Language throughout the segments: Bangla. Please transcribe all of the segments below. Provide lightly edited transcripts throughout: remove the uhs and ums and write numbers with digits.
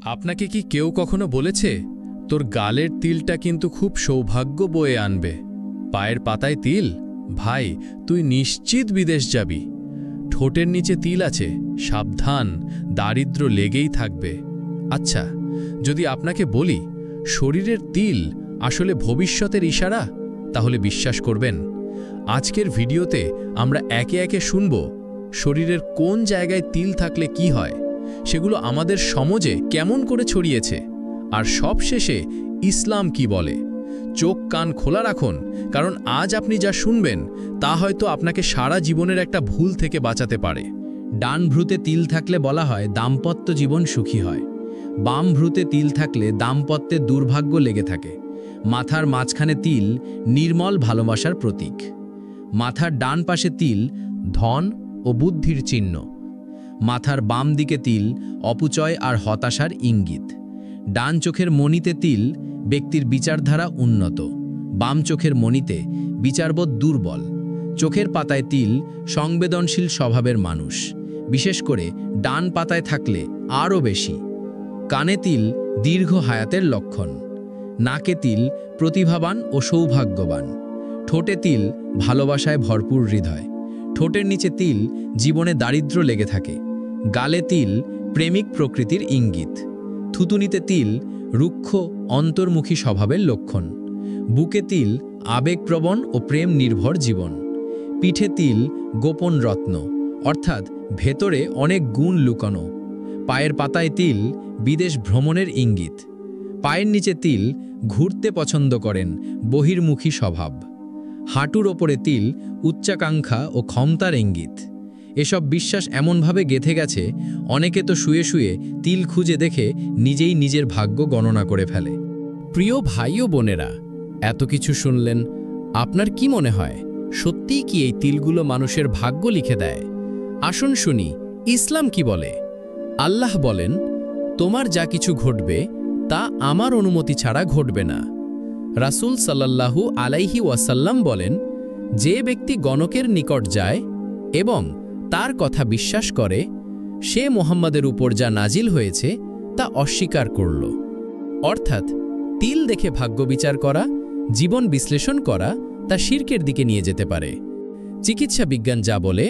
আপনাকে কি কেউ কখনো বলেছে তোর গালের তিলটা কিন্তু খুব সৌভাগ্য বয়ে আনবে? পায়ের পাতায় তিল, ভাই তুই নিশ্চিত বিদেশ যাবি। ঠোঁটের নিচে তিল আছে, সাবধান, দারিদ্র লেগেই থাকবে। আচ্ছা, যদি আপনাকে বলি শরীরের তিল আসলে ভবিষ্যতের ইশারা, তাহলে বিশ্বাস করবেন? আজকের ভিডিওতে আমরা একে একে শুনব শরীরের কোন জায়গায় তিল থাকলে কি হয়, সেগুলো আমাদের সমাজে কেমন করে ছড়িয়েছে, আর সবশেষে ইসলাম কি বলে। চোখ কান খোলা রাখুন, কারণ আজ আপনি যা শুনবেন তা হয়তো আপনাকে সারা জীবনের একটা ভুল থেকে বাঁচাতে পারে। ডান ভ্রুতে তিল থাকলে বলা হয় দাম্পত্য জীবন সুখী হয়। বাম ভ্রুতে তিল থাকলে দাম্পত্যে দুর্ভাগ্য লেগে থাকে। মাথার মাঝখানে তিল নির্মল ভালোবাসার প্রতীক। মাথার ডান পাশে তিল ধন ও বুদ্ধির চিহ্ন। মাথার বাম দিকে তিল অপচয় আর হতাশার ইঙ্গিত। ডান চোখের মণিতে তিল ব্যক্তির বিচারধারা উন্নত, বাম চোখের মণিতে বিচারবোধ দুর্বল। চোখের পাতায় তিল সংবেদনশীল স্বভাবের মানুষ, বিশেষ করে ডান পাতায় থাকলে আরও বেশি। কানে তিল দীর্ঘ হায়াতের লক্ষণ। নাকে তিল প্রতিভাবান ও সৌভাগ্যবান। ঠোঁটে তিল ভালোবাসায় ভরপুর হৃদয়। ঠোঁটের নিচে তিল জীবনে দারিদ্র্য লেগে থাকে। গালে তিল প্রেমিক প্রকৃতির ইঙ্গিত। থুতুনিতে তিল রুক্ষ অন্তর্মুখী স্বভাবের লক্ষণ। বুকে তিল আবেগপ্রবণ ও প্রেম নির্ভর জীবন। পিঠে তিল গোপন রত্ন, অর্থাৎ ভেতরে অনেক গুণ লুকানো। পায়ের পাতায় তিল বিদেশ ভ্রমণের ইঙ্গিত। পায়ের নিচে তিল ঘুরতে পছন্দ করেন, বহির্মুখী স্বভাব। হাঁটুর ওপরে তিল উচ্চাকাঙ্ক্ষা ও ক্ষমতার ইঙ্গিত। এসব বিশ্বাস এমনভাবে গেঁথে গেছে, অনেকে তো শুয়ে শুয়ে তিল খুঁজে দেখে নিজেই নিজের ভাগ্য গণনা করে ফেলে। প্রিয় ভাই ও বোনেরা, এত কিছু শুনলেন, আপনার কি মনে হয় সত্যিই কি এই তিলগুলো মানুষের ভাগ্য লিখে দেয়? আসুন শুনি ইসলাম কি বলে। আল্লাহ বলেন, তোমার যা কিছু ঘটবে তা আমার অনুমতি ছাড়া ঘটবে না। রাসূল সাল্লাল্লাহু আলাইহি ওয়াসাল্লাম বলেন, যে ব্যক্তি গণকের নিকট যায় এবং তার কথা বিশ্বাস করে, সে মুহাম্মাদের উপর যা নাজিল হয়েছে তা অস্বীকার করল। অর্থাৎ তিল দেখে ভাগ্য বিচার করা, জীবন বিশ্লেষণ করা তা শিরকের দিকে নিয়ে যেতে পারে। চিকিৎসা বিজ্ঞান যা বলে,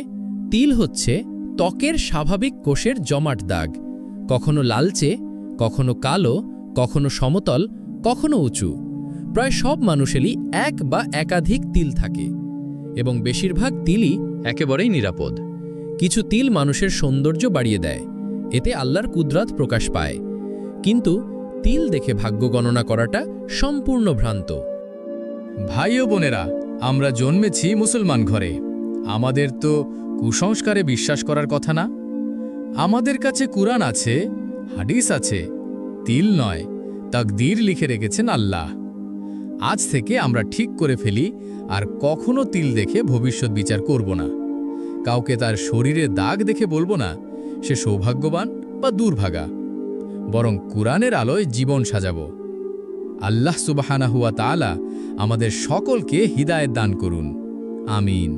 তিল হচ্ছে ত্বকের স্বাভাবিক কোষের জমাট দাগ, কখনো লালচে, কখনো কালো, কখনো সমতল, কখনো উঁচু। প্রায় সব মানুষেরই এক বা একাধিক তিল থাকে এবং বেশিরভাগ তিলই একেবারেই নিরাপদ। কিছু তিল মানুষের সৌন্দর্য বাড়িয়ে দেয়, এতে আল্লাহর কুদরত প্রকাশ পায়। কিন্তু তিল দেখে ভাগ্য গণনা করাটা সম্পূর্ণ ভ্রান্ত। ভাই ও বোনেরা, আমরা জন্মেছি মুসলমান ঘরে, আমাদের তো কুসংস্কারে বিশ্বাস করার কথা না। আমাদের কাছে কুরআন আছে, হাদিস আছে, তিল নয় তাকদীর লিখে রেখেছেন আল্লাহ। আজ থেকে আমরা ঠিক করে ফেলি আর কখনো তিল দেখে ভবিষ্যৎ বিচার করব না। কাউকে তার শরীরে দাগ দেখে বলবো না সে সৌভাগ্যবান বা দুর্ভাগা, বরং কুরআনের আলোয় জীবন সাজাবো। আল্লাহ সুবহানাহু ওয়া তাআলা আমাদের সকলকে হিদায়াত দান করুন। আমিন।